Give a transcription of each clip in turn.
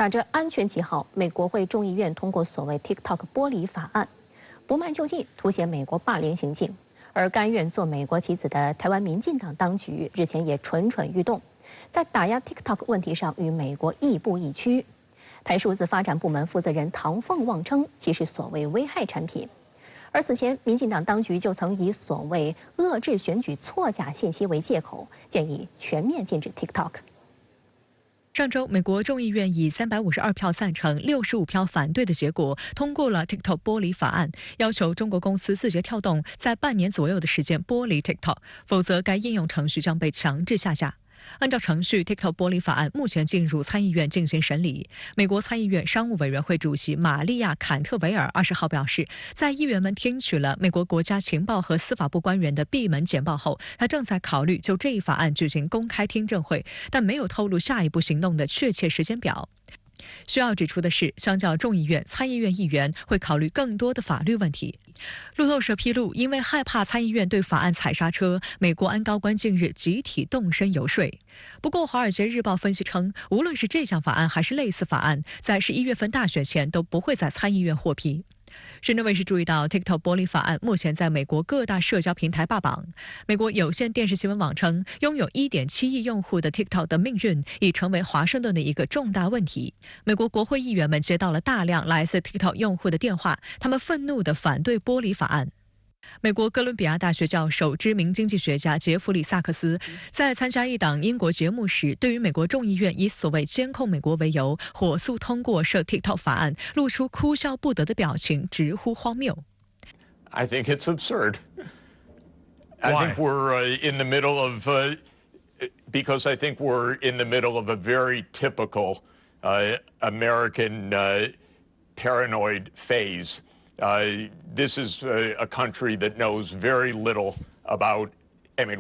打着安全旗号，美国会众议院通过所谓 TikTok 剥离法案，不迈就进，凸显美国霸凌行径。而甘愿做美国棋子的台湾民进党当局日前也蠢蠢欲动，在打压 TikTok 问题上与美国亦步亦趋。台数字发展部门负责人唐凤妄称其是所谓危害产品。而此前，民进党当局就曾以所谓遏制选举错假信息为借口，建议全面禁止 TikTok。上周，美国众议院以352票赞成、65票反对的结果，通过了 TikTok 剥离法案，要求中国公司字节跳动在半年左右的时间剥离 TikTok， 否则该应用程序将被强制下架。按照程序 ，TikTok 剥离法案目前进入参议院进行审理。美国参议院商务委员会主席玛利亚·坎特维尔20号表示，在议员们听取了美国国家情报和司法部官员的闭门简报后，他正在考虑就这一法案举行公开听证会，但没有透露下一步行动的确切时间表。需要指出的是，相较众议院，参议院议员会考虑更多的法律问题。路透社披露，因为害怕参议院对法案踩刹车，美国安高官近日集体动身游说。不过，《华尔街日报》分析称，无论是这项法案还是类似法案，在11月份大选前都不会在参议院获批。深圳卫视注意到 ，TikTok 剥离法案目前在美国各大社交平台霸榜。美国有线电视新闻网称，拥有1.7亿用户的 TikTok 的命运已成为华盛顿的一个重大问题。美国国会议员们接到了大量来自 TikTok 用户的电话，他们愤怒地反对剥离法案。美国哥伦比亚大学教授、知名经济学家杰弗里·萨克斯在参加一档英国节目时，对于美国众议院以所谓监控美国为由，火速通过涉 TikTok 法案，露出哭笑不得的表情，直呼荒谬。I think it's absurd. I think we're in the middle of, because I think we're in the middle of a very typical American paranoid phase. This is a country that knows very little about,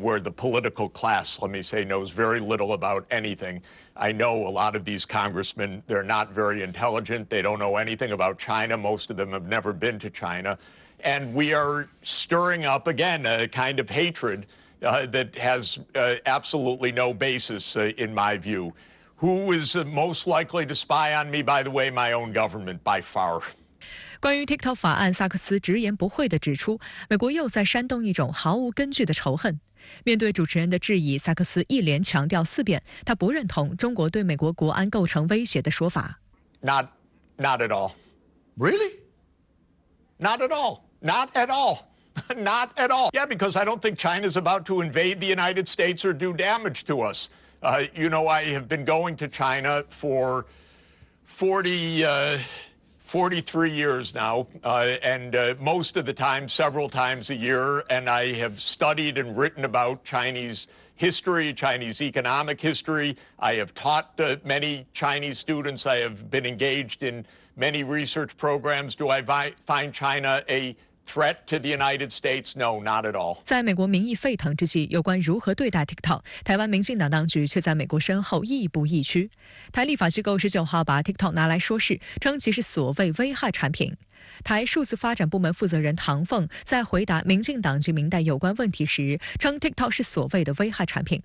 where the political class, let me say, knows very little about anything. I know a lot of these congressmen, they're not very intelligent. They don't know anything about China. Most of them have never been to China. And we are stirring up, again, a kind of hatred that has absolutely no basis, in my view. Who is most likely to spy on me? By the way, my own government, by far. 关于 TikTok 法案，萨克斯直言不讳地指出，美国又在煽动一种毫无根据的仇恨。面对主持人的质疑，萨克斯一连强调4遍，他不认同中国对美国国安构成威胁的说法。Not at all. Really? Not at all. Not at all. Not at all. Yeah, because I don't think China's about to invade the United States or do damage to us. I have been going to China for 43 years now, and most of the time, several times a year, and I have studied and written about Chinese history, Chinese economic history. I have taught many Chinese students. I have been engaged in many research programs. Do I find China a threat to the United States? No, not at all. 在美国民意沸腾之际，有关如何对待 TikTok， 台湾民进党当局却在美国身后亦步亦趋。台立法机构19号把 TikTok 拿来说事，称其是所谓危害产品。台数字发展部门负责人唐凤在回答民进党及民代有关问题时，称 TikTok 是所谓的危害产品，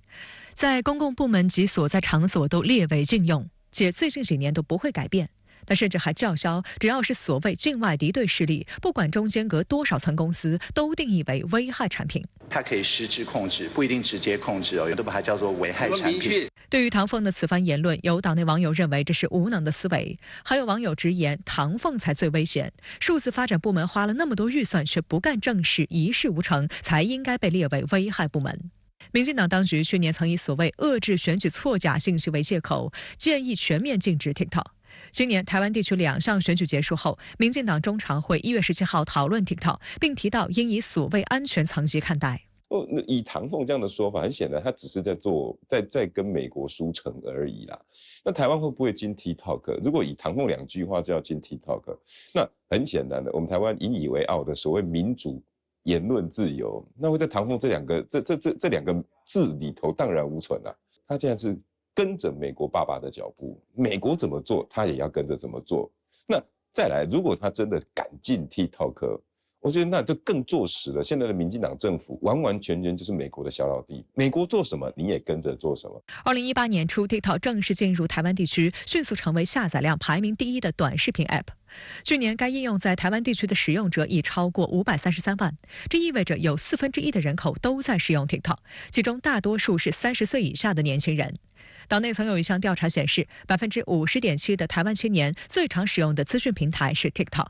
在公共部门及所在场所都列为禁用，且最近几年都不会改变。他甚至还叫嚣，只要是所谓境外敌对势力，不管中间隔多少层公司，都定义为危害产品。它可以实质控制，不一定直接控制哦，有的把它叫做危害产品。对于唐凤的此番言论，有党内网友认为这是无能的思维，还有网友直言唐凤才最危险。数字发展部门花了那么多预算却不干正事，一事无成，才应该被列为危害部门。民进党当局去年曾以所谓遏制选举错假信息为借口，建议全面禁止 TikTok。今年台湾地区2项选举结束后，民进党中常会1月17号讨论 TikTok， 并提到应以所谓安全层级看待。以唐凤这样的说法，很显然他只是在跟美国输诚而已啦。那台湾会不会禁 TikTok？ 如果以唐凤2句话就要禁 TikTok， 那很显然的，我们台湾引以为傲的所谓民主言论自由，那会在唐凤这两个字里头荡然无存啊。他现在是跟着美国爸爸的脚步，美国怎么做，他也要跟着怎么做。那再来，如果他真的敢进 TikTok，我觉得那就更坐实了，现在的民进党政府完完全全就是美国的小老弟，美国做什么你也跟着做什么。2018年初 ，TikTok 正式进入台湾地区，迅速成为下载量排名第1的短视频 App。去年，该应用在台湾地区的使用者已超过533万，这意味着有1/4的人口都在使用 TikTok， 其中大多数是30岁以下的年轻人。岛内曾有一项调查显示，50.7%的台湾青年最常使用的资讯平台是 TikTok。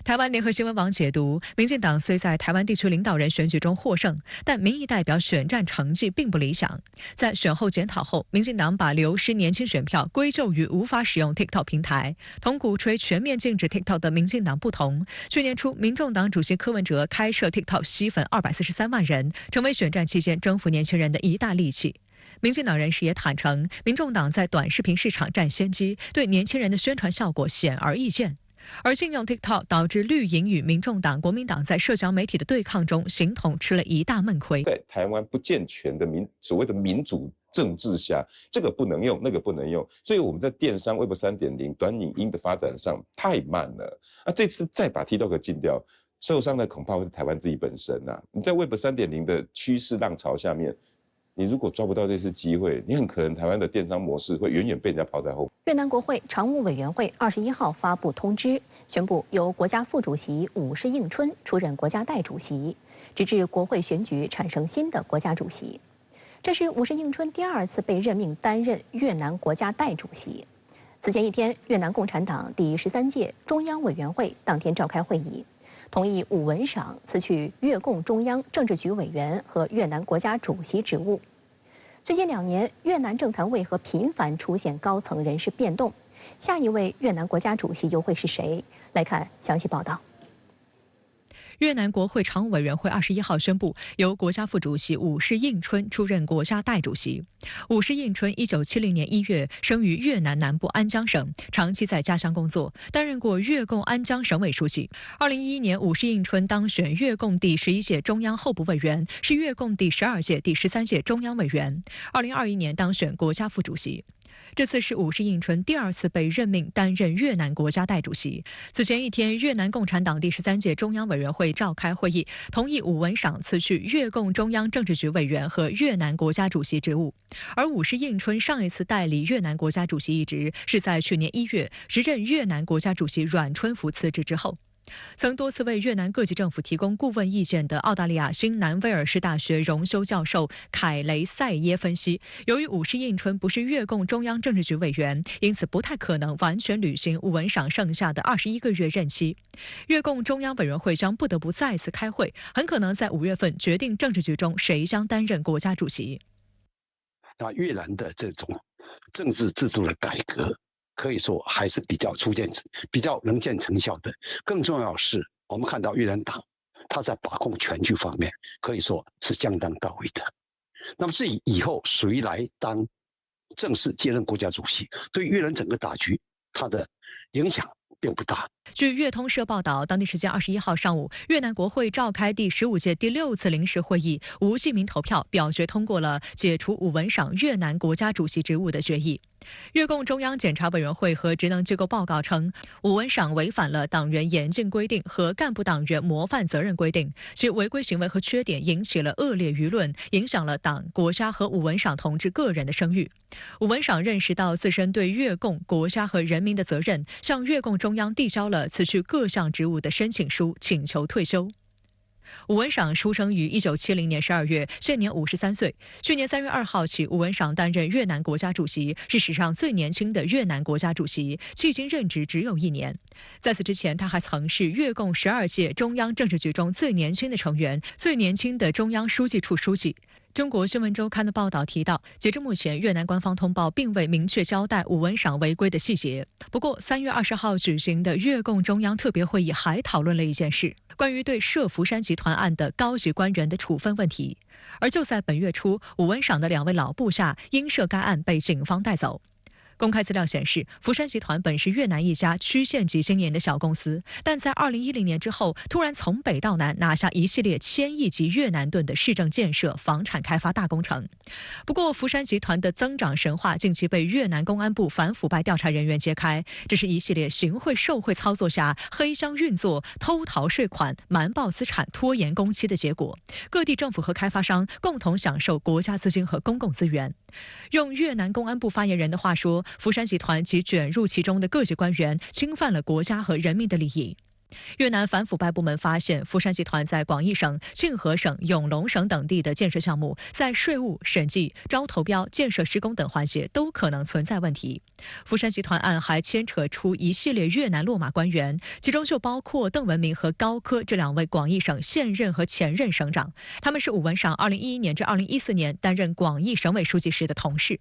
台湾联合新闻网解读，民进党虽在台湾地区领导人选举中获胜，但民意代表选战成绩并不理想。在选后检讨后，民进党把流失年轻选票归咎于无法使用 TikTok 平台。同鼓吹全面禁止 TikTok 的民进党不同，去年初，民众党主席柯文哲开设 TikTok 吸粉243万人，成为选战期间征服年轻人的一大利器。民进党人士也坦诚，民众党在短视频市场占先机，对年轻人的宣传效果显而易见。而禁用 TikTok 导致绿营与民众党、国民党在社交媒体的对抗中形同吃了一大闷亏。在台湾不健全的所谓的民主政治下，这个不能用，那个不能用，所以我们在电商 Web 3.0 短影音的发展上太慢了。这次再把 TikTok 禁掉，受伤的恐怕会是台湾自己本身啊！你在 Web 3.0 的趋势浪潮下面，你如果抓不到这次机会，你很可能台湾的电商模式会远远被人家抛在后面。越南国会常务委员会21号发布通知，宣布由国家副主席武氏应春出任国家代主席，直至国会选举产生新的国家主席。这是武氏应春第2次被任命担任越南国家代主席。此前一天，越南共产党第13届中央委员会当天召开会议，同意武文赏辞去越共中央政治局委员和越南国家主席职务。最近2年，越南政坛为何频繁出现高层人事变动？下一位越南国家主席又会是谁？来看详细报道。越南国会常务委员会21号宣布，由国家副主席武氏应春出任国家代主席。武氏应春1970年1月生于越南南部安江省，长期在家乡工作，担任过越共安江省委书记。2011年，武氏应春当选越共第11届中央候补委员，是越共第12届、第13届中央委员。2021年当选国家副主席。这次是武氏应春第2次被任命担任越南国家代主席。此前一天，越南共产党第13届中央委员会召开会议，同意武文赏辞去越共中央政治局委员和越南国家主席职务。而武氏应春上一次代理越南国家主席一职，是在去年1月时任越南国家主席阮春福辞职之后。曾多次为越南各级政府提供顾问意见的澳大利亚新南威尔士大学荣休教授凯雷塞耶分析，由于武氏应春不是越共中央政治局委员，因此不太可能完全履行武文赏剩下的21个月任期。越共中央委员会将不得不再次开会，很可能在5月份决定政治局中谁将担任国家主席。那越南的这种政治制度的改革，可以说还是比较能见成效的。更重要的是，我们看到越南党他在把控全局方面，可以说是相当到位的。那么至于以后谁来当正式接任国家主席，对越南整个大局，它的影响并不大。据越通社报道，当地时间21号上午，越南国会召开第15届第6次临时会议，无记名投票表决通过了解除武文赏越南国家主席职务的决议。越共中央检察委员会和职能机构报告称，武文赏违反了党员严禁规定和干部党员模范责任规定，其违规行为和缺点引起了恶劣舆论，影响了党、国家和武文赏同志个人的声誉。武文赏认识到自身对越共、国家和人民的责任，向越共中央递交了辞去各项职务的申请书，请求退休。武文赏出生于1970年12月，现年53岁。去年3月2号起，武文赏担任越南国家主席，是史上最年轻的越南国家主席，迄今任职只有1年。在此之前，他还曾是越共12届中央政治局中最年轻的成员，最年轻的中央书记处书记。中国新闻周刊的报道提到，截至目前，越南官方通报并未明确交代武文赏违规的细节。不过，3月20号举行的越共中央特别会议还讨论了一件事，关于对涉福山集团案的高级官员的处分问题。而就在本月初，武文赏的2位老部下因涉该案被警方带走。公开资料显示，福山集团本是越南一家区县级经营的小公司，但在2010年之后，突然从北到南拿下一系列1000亿级越南盾的市政建设、房产开发大工程。不过，福山集团的增长神话近期被越南公安部反腐败调查人员揭开，这是一系列行贿受贿操作下黑箱运作、偷逃税款、瞒报资产、拖延工期的结果。各地政府和开发商共同享受国家资金和公共资源。用越南公安部发言人的话说，福山集团及卷入其中的各级官员侵犯了国家和人民的利益。越南反腐败部门发现，福山集团在广义省、庆和省、永隆省等地的建设项目，在税务、审计、招投标、建设施工等环节都可能存在问题。福山集团案还牵扯出一系列越南落马官员，其中就包括邓文明和高科这2位广义省现任和前任省长，他们是武文赏2011年至2014年担任广义省委书记时的同事。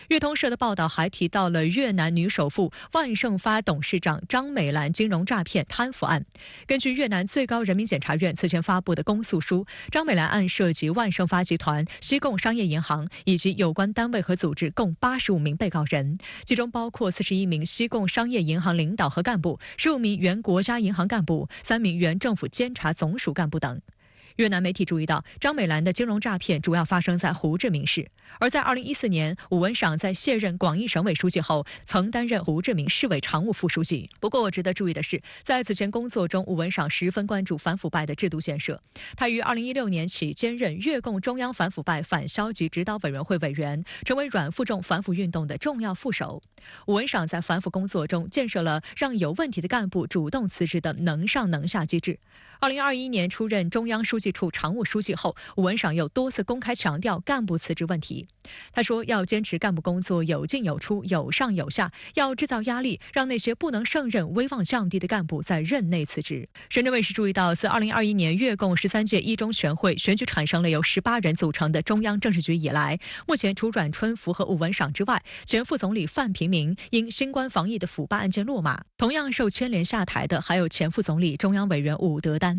越通社的报道还提到了越南女首富万盛发董事长张美兰金融诈骗贪腐案。根据越南最高人民检察院此前发布的公诉书，张美兰案涉及万盛发集团、西贡商业银行以及有关单位和组织共85名被告人，其中包括41名西贡商业银行领导和干部、15名原国家银行干部、3名原政府监察总署干部等。越南媒体注意到，张美兰的金融诈骗主要发生在胡志明市，而在2014年，武文赏在卸任广义省委书记后，曾担任胡志明市委常务副书记。不过，值得注意的是，在此前工作中，武文赏十分关注反腐败的制度建设。他于2016年起兼任越共中央反腐败反消极指导委员会委员，成为阮富仲反腐运动的重要副手。武文赏在反腐工作中建设了让有问题的干部主动辞职的能上能下机制。2021年出任中央书记处常务书记后，武文赏又多次公开强调干部辞职问题。他说，要坚持干部工作有进有出、有上有下，要制造压力，让那些不能胜任、威望降低的干部在任内辞职。深圳卫视注意到，自2021年越共13届一中全会选举产生了由18人组成的中央政治局以来，目前除阮春福和武文赏之外，前副总理范平明因新冠防疫的腐败案件落马，同样受牵连下台的还有前副总理、中央委员伍德丹。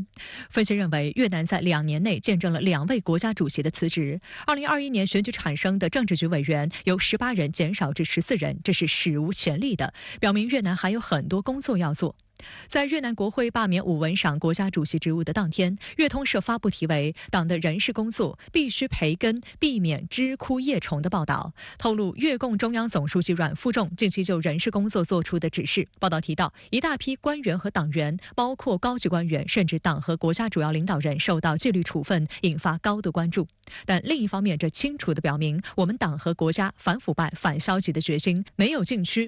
分析认为，越南在2年内见证了2位国家主席的辞职。2021年选举产生的政治局委员由18人减少至14人，这是史无前例的，表明越南还有很多工作要做。在越南国会罢免武文赏国家主席职务的当天，越通社发布题为《党的人事工作必须培根，避免枝枯叶重》的报道，透露越共中央总书记阮富仲近期就人事工作做出的指示。报道提到，一大批官员和党员，包括高级官员，甚至党和国家主要领导人受到纪律处分，引发高度关注。但另一方面，这清楚地表明我们党和国家反腐败、反消极的决心没有禁区，